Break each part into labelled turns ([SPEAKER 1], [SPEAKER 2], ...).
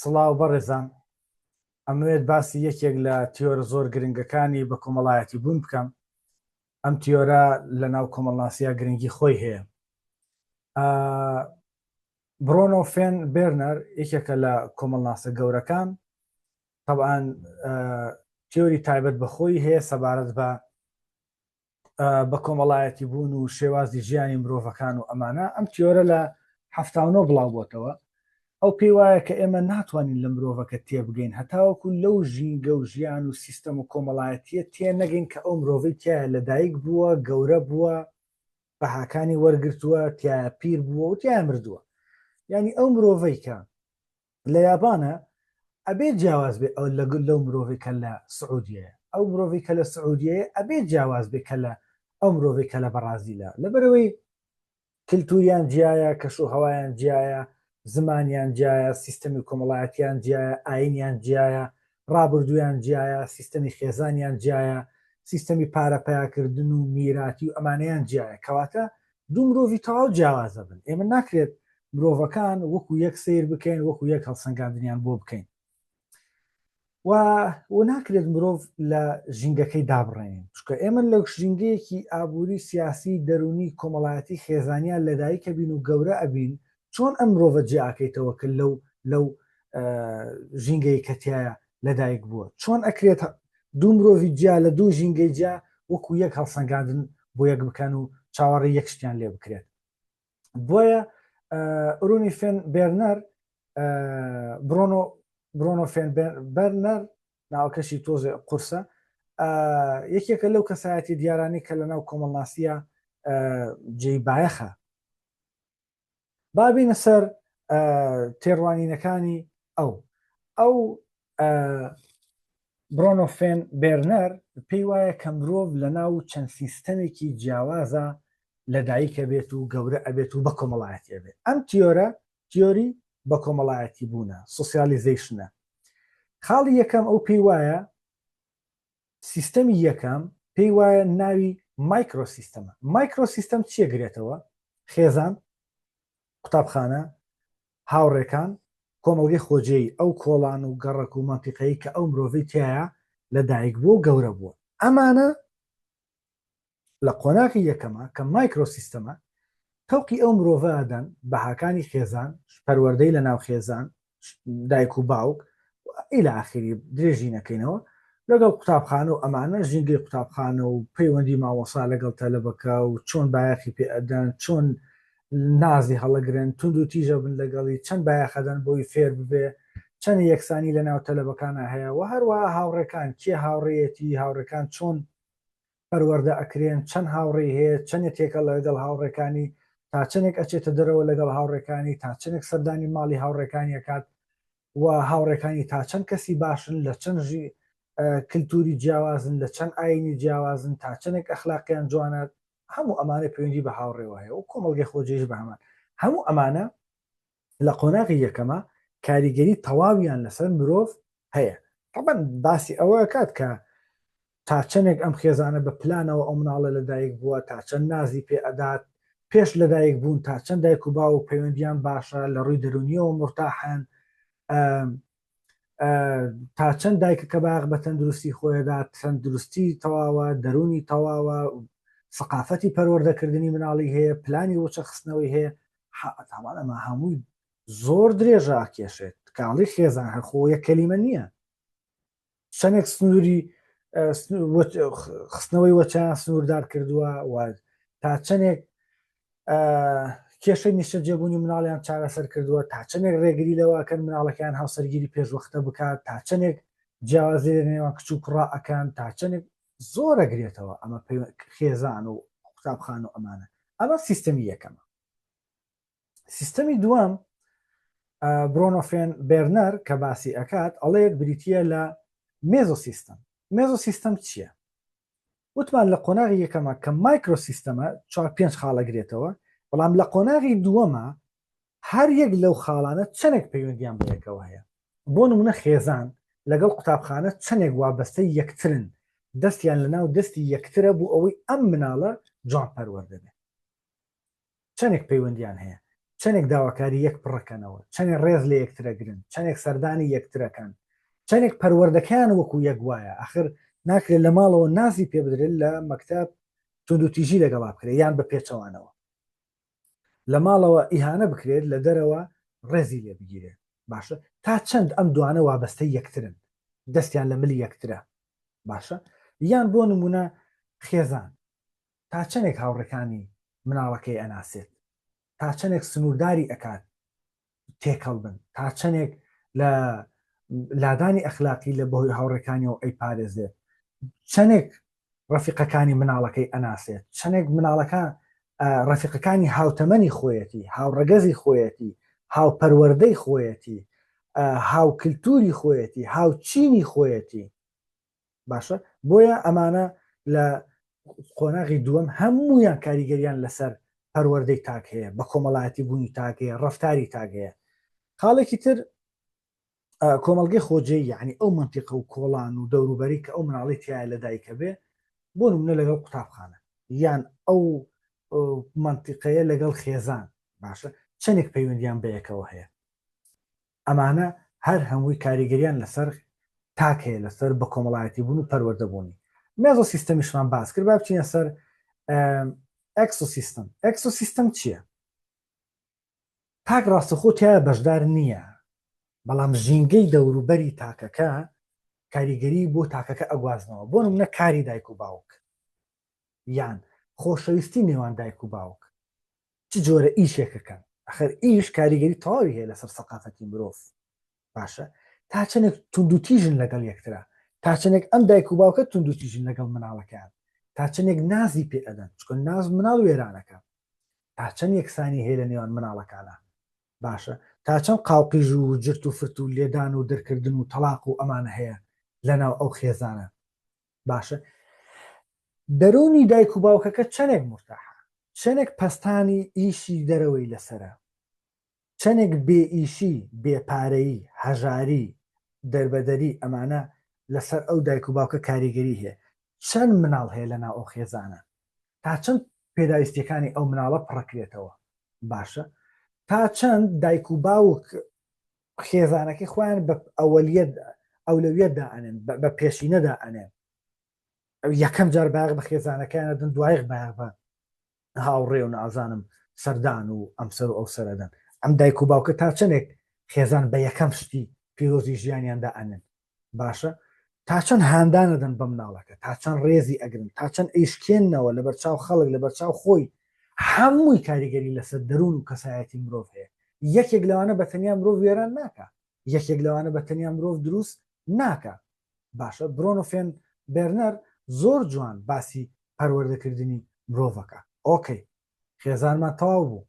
[SPEAKER 1] سڵاو بەڕێزان، ئەمەوێت باسی یەکێک لە تیۆرە زۆر گرنگەکانی بە کۆمەڵایەتی بوون بکەم. ئەم تیۆرە لە ناو کۆمەڵناسیە گرنگی خۆی هەیە. برۆنۆ فێن بێرنەر یەکێکە لە کۆمەڵناسە گەورەکان، طبعاً تیۆری تایبەت بەخۆی هەیە سەبارەت بە کۆمەڵایەتی بوون و شێوازی ژیانی مرۆڤەکان و ئەمانە. ئەم تیۆرە لە 79 بڵاو بۆتەوە. ئەو پێی وایە کە ئێمە ناتوانین لە مرۆڤەکە تێبگەین هەتاوەکو لەو ژینگە و ژیان و سیستەم و کۆمەڵایەتیە تێ نەگەین کە ئەو مرۆڤی تایە لەدایک بووە، گەورە بووە، بەهاکانی وەرگرتووە، تایە پیر بووە و تایە مردووە. یعنی ئەو مرۆڤەی کە لە یابانە ئەبێ جیاواز بێ ئەو لەگەڵ لەو مرۆڤی کە لە سعودیەیە، ئەو مرۆڤی کە لە سعودیەیە ئەبێ جیاواز بێ کە لە ئەو مرۆڤی کە لە بەرازیلە، لەبەرەوەی کللتوریان جیایە، کەشوهەوایان جیایە، زمانیان جیایە، سیستەمی کۆمەڵایەتیان جیایە، ئاینیان جیایە، ڕابردویان جیایە، سیستەمی خێزانیان جیایە، سیستەمی پارەپیاکردن و میراتی و ئەمانەیان جیایە. کەواتە دوو مرۆڤی تەواو جیاوازە بن. ئێمە ناکرێت مرۆڤەکان وەکو یەک سیر بکەین، وەکو یەک هەڵسەنگاندنیان بۆ بکەین و ناکرێت مرۆڤ لە ژینگەکەی دابڕێنین، چکە ئێمە لەو ژینگەیەکی ئابووری سیاسی دەرونی کۆمەڵایەتی خێزانیان لەدایکە بین و گەورە ئەبین. چۆن ئەم مرۆڤە جیاکەیتەوە کە لەو ژینگەی کەتیایە لەدایک بووە؟ چۆن ئەکرێت دوو مرۆڤی جیا لە دوو ژینگەی جیا وەکو یەک هەڵسەنگاندن بۆ یەک بکەن و چاوەڕێی یەک شتیان لێ بکرێت؟ بۆیە ڕونی فێن بێرنەر، برۆنۆ فێن بێرنەر، ناوکەشی تۆزێ قورسە، یەکێکە لەو کەسایەتی دیارانی کە لە ناو کۆمەڵناسیە جێی بایەخە. بابینە سەر تێڕوانینەکانی ئەو برۆنۆ فێن بێرنەر پێی وایە کە مرۆڤ لە ناو چەند سیستەمێکی جیاوازە لەدایکە بێت و گەورە ئەبێت و بە کۆمەڵایەتی بێت. ئەم تیۆری بە کۆمەڵایەتی بوونە، سۆسیالیزیشنە. خاڵی یەکەم ئەو پێی وایە، سیستەمی یەکەم پێی وایە ناوی مایکرۆسیستەمە. مایکرۆسیستەم چیەگرێتەوە؟ خێزان، قوتابخانە، هاوڕێکان، کۆمەڵگەی خۆجێی ئەو کۆڵان و گەڕک و مانتیقەیە کە ئەو مرۆڤی تایە لەدایک بووە و گەورە بووە. ئەمانە لە قۆناغی یەکەمە کە مایکرۆسیستەمە تەوقی ئەو مرۆڤەدەن بەهاکانی خێزان، پەروەردەی لە ناو خێزان، دایک و باوک ئیلە ئاخری درێژی نەکەینەوە، لەگەڵ قوتابخانە و ئەمانە ژینگەی قوتابخانە و پەیوەندی مامۆسا لەگەڵ تەلەبەکە و چۆن بایەخی پێ ئەدەن، چۆن نازی هەڵەگرن، تونند و تیژە بن لەگەڵی، چەند بایەخەدەن بۆی فێر ببێ، چەند یەکسانی لە ناو تەلەبەکانە هەیە و هەروەها هاوڕێکان کێ هاوڕێیەتی، هاوڕێکان چۆن پەروەردە ئەکرێن، چەند هاوڕێی هەیە، چەندێک تێکە لەگەڵ هاوڕێکانی، تا چەندێک ئەچێتە دەرەوە لەگەڵ هاوڕێکانی، تا چەندێک سەردانی ماڵی هاوڕێکانی ئەکات و هاوڕێکانی تا چەند کەسی باشن، لە چەند کللتوری جیاوازن، لە چەند ئاینی جیاوازن، تا چەندێک ئەخلاقیان جوانە. هەموو ئەمانە پەیوەندی بە هاوڕێوە هەیە و کۆمەڵگەی خۆجێش بە هەمان. هەموو ئەمانە لە قۆناغی یەکەمە کاریگەری تەواویان لەسەر مرۆڤ هەیە. طبعاً باسی ئەوە کات کە تا چەندێک ئەم خێزانە بە پلانەوە ئەو مناڵە لەدایک بووە، تا چەند نازی پێ ئەدات، پێش لەدایک بوون تا چەند دایک و باو و پەیوەندیان باشە، لە ڕووی دەرونیەوە مرتاحن، تا چەند دایکە کە باغ بە تەندروستی خۆیدا، تەندروستی تەواوە، دەرونی تەواوە، سەقافەتی پەروەردەکردنی مناڵی هەیە، پلانی وەچەخستنەوەی هەیە. تاوان ئەمە هەمووی زۆر درێژە کێشێت. کاڵی خێزان هەرخۆ یەک کەلیمە نییە. چەندێک سنووری خستنەوەی وەچیان سنووردار کردووە و تا چەندێک کێشەی نیشتە جێبوونی مناڵیان چارەسەر کردووە، تا چەندێک ڕێگری لەوەکەن مناڵەکان هاوسەرگیری پێشوەختە بکات، تا چەندێک جیاوازی لە نێوان کچ و کوڕا ئەکەن، تا چەندێک زۆر ئەگرێتەوە ئەمە خێزان و قوتابخانە و ئەمانە. ئەمە سیستەمی یەکەمە. سیستەمی دووەم برۆنۆ فێن بێرنەر کە باسی ئەکات ئەڵێت بریتیە لە مێزۆسیستەم. مێزۆسیستەم چییە؟ وتمان لە قۆناغی یەکەمە کە مایکرۆسیستەمە 4-5 خاڵەگرێتەوە، بەڵام لە قۆناغی دووەمە هەر یەک لەو خاڵانە چەندێک پەیوەندیان بەیەکەوە هەیە. بۆ نمونە خێزان لەگەڵ قوتابخانە چەندێک وابەستەی یەکترن، دەستیان لە ناو دەستی یەکترە بوو ئەوەی ئەم مناڵە جوان پەروەردە بێت. چەندێک پەیوەندیان هەیە، چەندێک داواکاری یەک پڕەکەنەوە، چەندێک ڕێز لە یەکترەگرن، چەندێک سەردانی یەکترەکەن، چەندێک پەروەردەکان وەکو یەک وایە. ئاخر ناکرێت لە ماڵەوە نازی پێ بدرێت لە مەکتەب توندوتیژی لەگەڵا بکرێت یان بە پێچەوانەوە، لە ماڵەوە ئیهانە بکرێت لە دەرەوە ڕێزی لێ بگیرێت. باشە تا چەند ئەم دوانە وابەستەی یەکترن، دەستیان لە ملی یەکترە. باشە یان بۆ نمونە خێزان تا چەندێک هاوڕەکانی مناڵەکەی ئەناسێت، تا چەندێک سنوورداری ئەکات تێکەڵ بن، تا چەندێک لە لادانی ئەخلاقی لە بەهۆی هاوڕەکانیەوە ئەی پارێزێت، چەندێک ڕەفیقەکانی مناڵەکەی ئەناسێت، چەندێک مناڵەکان ڕەفیقەکانی هاوتەمەنی خۆیەتی، هاوڕەگەزی خۆیەتی، هاوپەروەردەی خۆیەتی، هاوکلتوری خۆیەتی، هاوچینی خۆیەتی. باشە بۆیە ئەمانە لە قۆناغی دووەم هەمویان کاریگەریان لەسەر پەروەردەی تاک هەیە، بە کۆمەڵایەتی بوونی تاک هەیە، ڕەفتاری تاک هەیە. خاڵێکی تر کۆمەڵگەی خۆجێی، یعنی ئەو منتیقە و کۆڵان و دەوروبەری کە ئەو مناڵی تایە لە دایکە بێ، بۆ نمونە لەگەڵ قوتابخانە یان ئەو منتیقەیە لەگەڵ خێزان. باشە چەندێک پەیوەندیان بەیەکەوە هەیە. ئەمانە هەر هەمووی کاریگەریان لەسەر تاک هەیە، لەسەر بە کۆمەڵایەتی بوون و پەروەردەبوونی. مێزۆ سیستەمیشمان باس کرد، با بچینە سەر ئەکسۆسیستەم. ئەکسۆسیستەم چییە؟ تاک ڕاستەخۆ تایە بەشدار نییە، بەڵام ژینگەی دەوروبەری تاکەکە کاریگەری بۆ تاکەکە ئەگوازنەوە. بۆ نمونە کاری دایک و باوک یان خۆشەویستی نێوان دایک و باوک چ جۆرە ئیشێکەکەن. ئەخر ئیش کاریگەری تەواوی هەیە لەسەر سەقافەتی مرۆڤ. باشە تا چەندێک توندوتیژن لەگەڵ یەکترا، تا چەندێک ئەم دایک و باوکە توندوتیژن لەگەڵ مناڵەکان، تا چەندێک نازی پێ ئەدەن، چکە ناز مناڵ وێرانەکە، تا چەند یەکسانی هەیە لە نێوان مناڵەکانە. باشە تا چەند قاوقیژ و جرت و فرت و لێدان و دەرکردن و تەلاق و ئەمانە هەیە لەناو ئەو خێزانە. باشە دەرونی دایک و باوکەکە چەندێک مرتاحە، چەندێک پەستانی ئیشی دەرەوەی لەسرە، چەندێک بێ ئیشی، بێپارەیی، هەژاری، دەربەدەری ئەمانە لەسەر ئەو دایک و باوکە کاریگەری هەیە. چەند مناڵ هەیە لەناو ئەو خێزانە، تا چەند پێداویستیەکانی ئەو مناڵە پڕەکرێتەوە. باشە تا چەند دایک و باوک خێزانەکەی خۆیان بە ئەولەویەت دائەنێن، بە پێشینە دائەنێن. یەکەم جار باغ بە خێزانەکەیان دن، دوایق باغ بە هاوڕێ و نازانم سەردان و ئەمسەر و ئەو سەردەن. ئەم دایک و باوکە تا چەندێک خێزان بە یەکەم شتی پیرۆزی ژیانیاندا ئەنن. باشە تا چەند هاندانەدەن بە مناڵەکە، تا چەند ڕێزی ئەگرن، تا چەند ئیشکێنەوە لە بەرچاو خەڵک، لە بەرچاو خۆی. هەمووی کاریگەری لەسەر دەروون و کەسایەتی مرۆڤ هەیە. یەکێک لەوانە بەتەنیا مرۆڤ وێران ناکە، یەکێک لەوانە بەتەنیا مرۆڤ دروست ناکە. باشە برۆنۆفێن بێرنەر زۆر جوان باسی پەروەردەکردنی مرۆڤەکە. ئۆکەی خێزانمان تەواو بوو،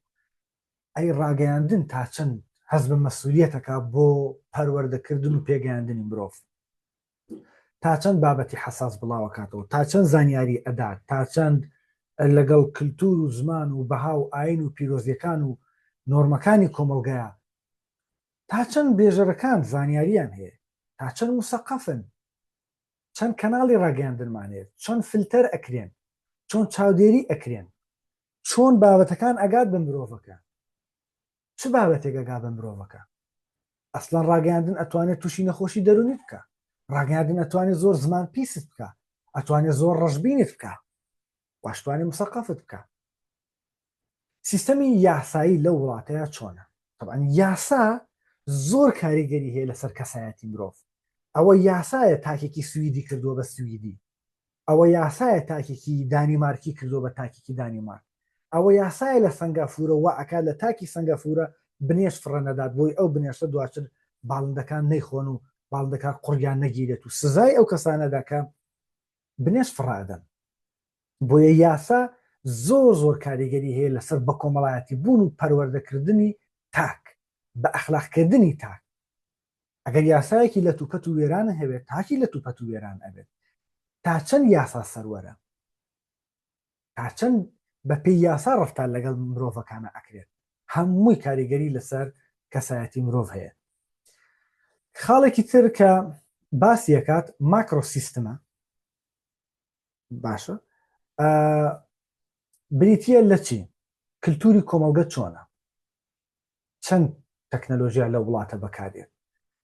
[SPEAKER 1] ئەی ڕاگەیاندن تا چەند هەز بە مەسئولیەتەکە بۆ پەروەردەکردن و پێگەیاندنی مرۆڤ، تا چەند بابەتی حەساس بڵاوەکاتەوە، تا چەند زانیاری ئەدات، تا چەند لەگەڵ کللتور و زمان و بەها و ئاین و پیرۆزیەکان و نۆرمەکانی کۆمەلگەیە، تا چەند بێژەرەکان زانیاریان هەیە، تا چەند موسەقەفن، چەند کەناڵی ڕاگەیاندنمانێت، چۆن فلتەر ئەکرێن، چۆن چاودێری ئەکرێن، چۆن بابەتەکان ئەگات بە مرۆڤەکە، چ بابەتێک ئەگا بە مرۆڤەکە. ئەسڵان ڕاگەیاندن ئەتوانێت تووشی نەخۆشی دەرونی بکە، ڕاگەیاندن ئەتوانێت زۆر زمان پیست بکە، ئەتوانێت زۆر ڕەشبینت بکە، واشتوانێت مسەقەفت بکە. سیستەمی یاسایی لە وڵاتەیە چۆنە؟ طبعاً یاسا زۆر کاریگەری هەیە لەسەر کەسایەتی مرۆڤ. ئەوە یاسایە تاکێکی سویدی کردووە بە سویدی، ئەوە یاسایە تاکێکی دانیمارکی کردووە بە تاکێکی دانیمارک، ئەوە یاسایە لە سنگافورە وا ئەکات لە تاکی سنگافورە بنێش فڕەنەدات بۆی ئەو بنێشتە دواتر باڵندەکان نەیخۆن و باڵندەکان قوڕیان نەگیرێت و سزای ئەو کەسانەداکە بنێش فڕادەن. بۆیە یاسا زۆر زۆر کاریگەری هەیە لەسەر بە کۆمەڵایەتی بوون و پەروەردەکردنی تاک، بە ئەخلاقکردنی تاک. ئەگەر یاسایەکی لە توپەت و وێرانە هەبێت، تاکی لە توپەت و وێران ئەبێت. تا چەند یاسا سەروەرە، تا چەند بە پێی یاسا ڕەفتار لەگەڵ مرۆڤەکانە ئەکرێت. هەمووی کاریگەری لەسەر کەسایەتی مرۆڤ هەیە. خاڵێکی تر کە باسیەکات ماکرۆسیستمە. باشە بریتە لە چی؟ کللتوری کۆمەڵگە چۆنە؟ چەند تەکنەلۆژیا لە وڵاتە بەکارێت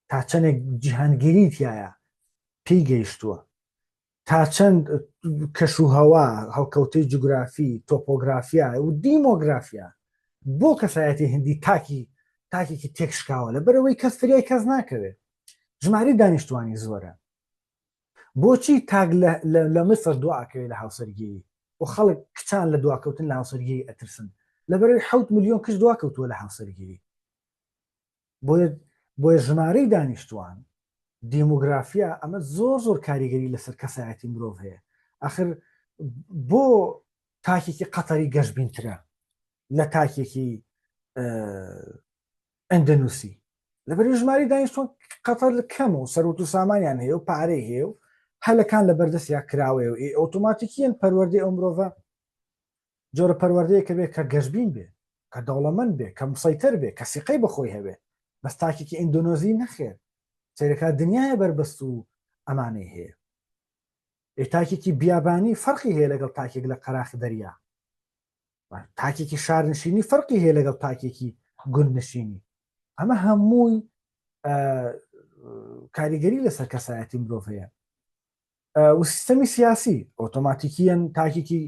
[SPEAKER 1] تا چەندێک جیهانگیری تایە پێی گەیشتووە تا چەند کەش و هەوا هەڵکەوتەی جوگرافی تۆپۆگرافیا و دیمۆگرافیا بۆ کەسایەتی هندی تاکێکی تێکشکاوە لە بەرەوەی کەس فریای کەس ناکەوێت ژماری دانیشتوانی زۆرە بۆچی تاگ لە مصر دواکەوێت لە هاوسەرگیری و خەڵک کچان لە دواکەوتن لە هاوسەرگیری ئەترسن لەبەرەوەی 7 ملیۆن کەس دواکەوتووە لە هاوسەرگیری بۆیە ژمارەی دانیشتوان دیموگرافیا ئەمە زۆر کاریگەری لەسەر کەسایەتی مرۆڤ هەیە ئاخر بۆ تاکێکی قەتەری گەشتبینترە لە تاکێکی ئەندەنووسی لەبەر ژماری دانیشتوان قەتەر کەمە و سەرۆت و سامانیان هەیە و پارەی هەیە و هەلەکان لە بەردەستیا کراوەیە و ئۆتۆماتیکیان پەروەردەی ئەو مرۆڤە جۆرە پەروەردەیەکە بێت کە گەشتبین بێ کە دەوڵەمەند بێ کە مسەیتەر بێ کە سیقەی بەخۆی هەبێ بەس تاکێکی ئیندۆنۆزی نەخێر سیرەکە دنیاە بربەست و ئەمانەی هەیە تاکێکی بیابانی فەرقی هەیە لەگەڵ تاکێک لە قەراخ دەریا تاکێکی شارنشینی فەرقی هەیە لەگەڵ تاکێکی گوندنشینی ئەمە هەمووی کاریگەری لەسەر کەسایەتی مرۆڤ هەیە و سیستەمی سیاسی ئۆتۆماتیکیان تاکێکی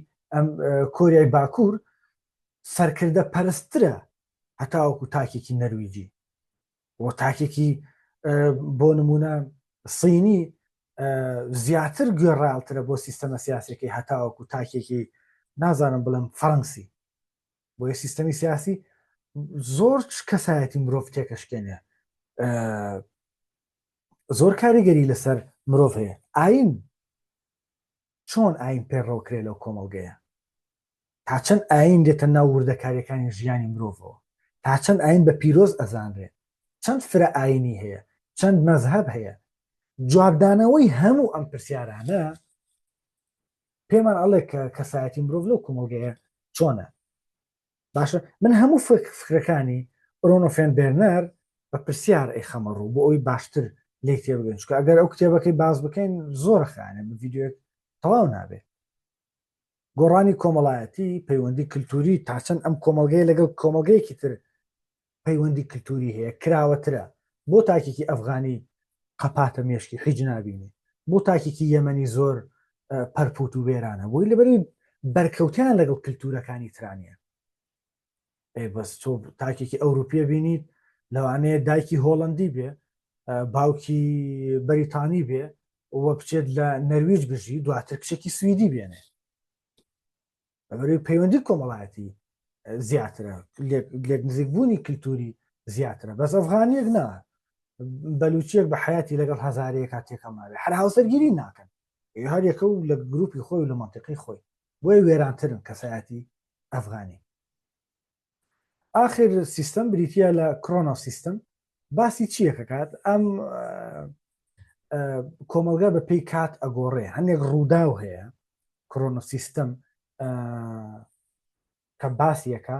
[SPEAKER 1] کۆریای باکوور سەرکردە پەرسترە هەتاوەکو تاکێکی نەرویجی و تاکێکی بۆ نمونە سینی زیاتر گوێڕالترە بۆ سیستەمە سیاسەکەی هەتاوەکو تاکێکی نازانم بڵم فەڕەنسی بۆیە سیستەمی سیاسی زۆر کەسایەتی مرۆڤ تێکەشکێنێ زۆر کاریگەری لەسەر مرۆڤ هەیە ئاین چۆن ئاین پێڕەوکرێ لەو کۆمەڵگەیە تا چەند ئاین دێتە ناو وردەکاریەکانی ژیانی مرۆڤەوە تا چەند ئاین بە پیرۆز ئەزانرێت چەند فرە ئاینی هەیە چەند مەزهب هەیە جوابدانەوەی هەموو ئەم پرسیارانە پێمان ئەڵێ کە کەسایەتی مرۆڤ لەو کۆمەڵگەیە چۆنە باشە من هەموو فکرەکانی ڕۆنۆفێن بێرنەر بە پرسیار ئەیخەمەڕوو بۆ ئەوی باشتر لێ تێبگەن چکە ئەگەر ئەو کتێبەکەی باز بکەین زۆرە خانە ڤیددیۆ تەواو نابێت گۆڕانی کۆمەڵایەتی پەیوەندی کللتوری تا چەند ئەم کۆمەلگەی لەگەڵ کۆمەلگەیەکی تر پەیوەندی کللتوری هەیە کراوەترە بۆ تاکێکی ئەفغانی قەپاتە مێشکی حیج نبینی بۆ تاکێکی یەمەنی زۆر پەرپوت و وێرانە بۆی لەبەری بەرکەوتیان لەگەڵ کللتورەکانی ترانیە بەس تۆ تاکێکی ئەوروپیە بینیت لەوانەیە دایکی هۆڵندی بێ باوکی بەریتانی بێ وە بچێت لە نەرویج بژی دواتر کچێکی سویدی بێنێ بەبەرەوەی پەیوەندی کۆمەڵایەتی زیاترە لێک نزیکبوونی کللتوری زیاترە بەس ئەفغانیەک نا بەلوچیەک بە حیاتی لەگەڵ هەزارەیەکە تێکەماوێ هەر هاوسەرگیری ناکەن هەر یەکە و لە گروپی خۆی و لە منتیقی خۆی بۆی وێرانترن کەسایەتی ئەفغانی آخر سیستەم بریتە لە کڕۆنۆ سیستەم باسی چیەکەکات ئەم کۆمەلگا بە پێی کات ئەگۆڕێ هەندێک ڕووداو هەیە کڕۆنۆ سیستەم کە باسیەکە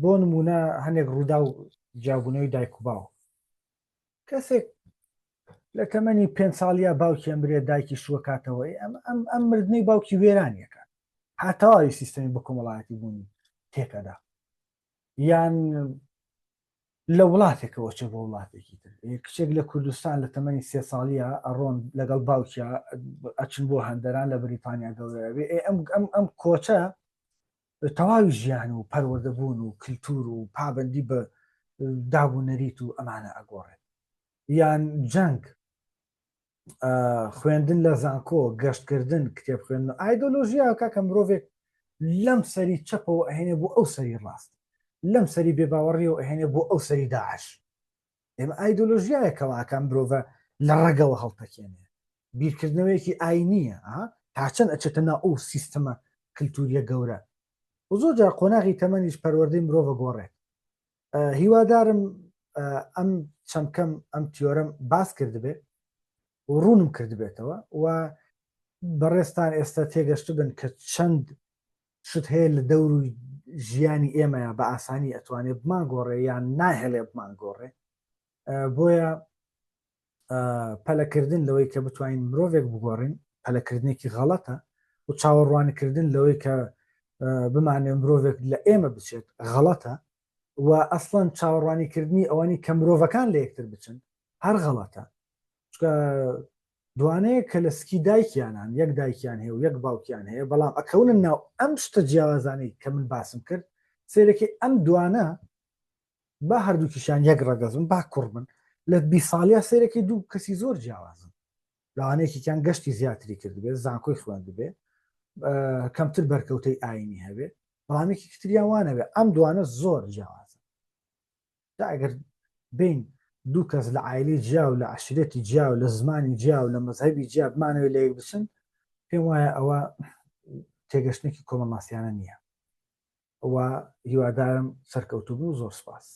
[SPEAKER 1] بۆ نمونە هەندێک ڕوودا و جیاببوونەوەی دایک و باو کەسێک لە تەمەنی 5 ساڵیا باوکی ئەمرێ دایکی شووە کاتەوەی ئەم مردنەی باوکی وێرانیەکە هاتەواوی سیستەمی بە کۆمەڵایەتی بوونی تێکەدا یان لە وڵاتێکەوە چێ بۆ وڵاتێکی تر کچێک لە کوردستان لە تەمەنی 3 ساڵیە ئەڕۆن لەگەڵ باوکیە ئەچن بۆ هەندەران لە بریتانیا گەورەوێ ئەم کۆچە تەواوی ژیان و پەروەردەبوون و کللتور و پابندی بە دابوونەریت و ئەمانە ئەگۆڕێت یان جەنگ خوێندن لە زانکۆ گەشتکردن کتێب خوێندن ئایدۆلۆژیا کاکە مرۆڤێک لەم سەری چەپەوە ئەهێنێ بۆ ئەو سەری ڕاست لەم سەری بێباوەڕیەوە ئەهێنێ بۆ ئەو سەری داعش ئێمە ئایدۆلۆژیایەکەواکەم مرۆڤە لە ڕێگەوە هەڵتەکێنێ بیرکردنەوەیەکی ئاینیە تا چەند ئەچێتە ناو ئەو سیستەمە کللتوریە گەورە و زۆر جار قۆناغی تەمەنیش پەروەردەی مرۆڤە گۆڕێت هیوادارم ئەم چەمکەم ئەم تیۆرەم باس کردبێ و ڕوونم کردبێتەوە و بەڕێستان ئێستا تێگەشت بن کە چەند شت هەیە لە دەور و ژیانی ئێمەیە بە ئاسانی ئەتوانێت بمان گۆڕێ یان ناهێڵێ بمان گۆڕێ بۆیە پەلەکردن لەوەی کە بتوانین مرۆڤێک بگۆڕین پەلەکردنێکی غەڵەتە و چاوەڕوانیکردن لەوەی کە بمانێ مرۆڤێک لە ئێمە بچێت غەڵەتە و ئەسڵەن چاوەڕوانیکردنی ئەوانی کە مرۆڤەکان لە یەکتر بچن هەر غەڵەتە دوانەیە کە لە سکی دایکیانان یەک دایکیان هەیە و یەک باوکیان هەیە بەڵام ئەکەونن ناو ئەم شتە جیاوازانەی کە من باسم کرد سێرەکەی ئەم دوانە با هەردووکیشان یەک ڕەگەزن با کوڕ بن لە 20 ساڵیا سێرەکەی دوو کەسی زۆر جیاوازن لەوانەیەکیان گەشتی زیاتری کرد بێت زانکۆی خوێند بێ کەمتر بەرکەوتەی ئاینی هەبێ بەڵامێکی کتریان وانەبێ ئەم دوانە زۆر جیاوازن تا ئەگەر بین دوو کەس لە عایلی جیاو لە عشرەتی جیاو لە زمانی جیاو لە مەزهبی جیاب بمانەوێت لە یەک بچن پێم وایە ئەوە تێگەشتێکی کۆمەڵماسیانە نییە ئەوە هیوادارم سەرکەوتوو بوو زۆر سپاس